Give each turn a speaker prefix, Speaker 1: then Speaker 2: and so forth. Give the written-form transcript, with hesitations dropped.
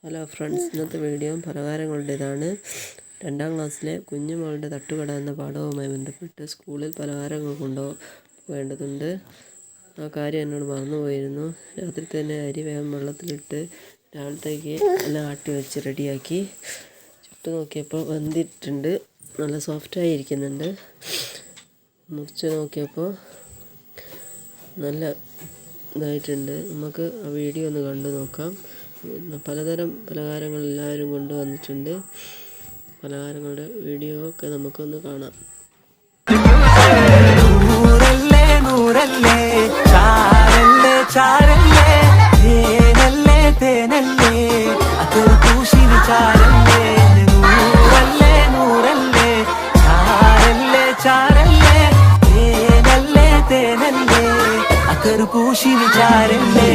Speaker 1: Hello friends, ഇന്നത്തെ video പലഹാരങ്ങളുടേതാണ്. 2ാം ക്ലാസ്സിലെ കുഞ്ഞുമോളുടെ തട്ടുകട എന്ന പാഠവുമായി ബന്ധപ്പെട്ട് സ്കൂളിൽ പലഹാരങ്ങൾ കൊണ്ടുപോകേണ്ടതുണ്ട്. ആ കാര്യം എന്നോട് മറന്നുപോയിരുന്നു. രാത്രി തന്നെ അരി വേഗം വെള്ളത്തിലിട്ട് രാവിലത്തേക്ക് എല്ലാം ആട്ടി വെച്ച് റെഡിയാക്കി. ചുട്ട് നോക്കിയപ്പോൾ വെന്തിട്ടുണ്ട്, നല്ല സോഫ്റ്റായി ഇരിക്കുന്നുണ്ട്. മുറിച്ച് നോക്കിയപ്പോൾ നല്ല ഇതായിട്ടുണ്ട്. നമുക്ക് ആ വീഡിയോ ഒന്ന് കണ്ടു നോക്കാം. പലതരം പലഹാരങ്ങൾ എല്ലാവരും കൊണ്ടുവന്നിട്ടുണ്ട്. പലഹാരങ്ങളുടെ വീഡിയോ ഒക്കെ നമുക്കൊന്ന് കാണാം.
Speaker 2: നൂറല്ലേ നൂറല്ലേ ചാരല്ലേ ചാരല്ലേ തേനല്ലേ തേനല്ലേ അതൊരു പൂശിന് ചാരല്ലേ. നൂറല്ലേ നൂറല്ലേ ചാരല്ലേ ചാരല്ലേ തേനല്ലേ തേനല്ലേ അതൊരു പൂശിന് ചാരല്ലേ.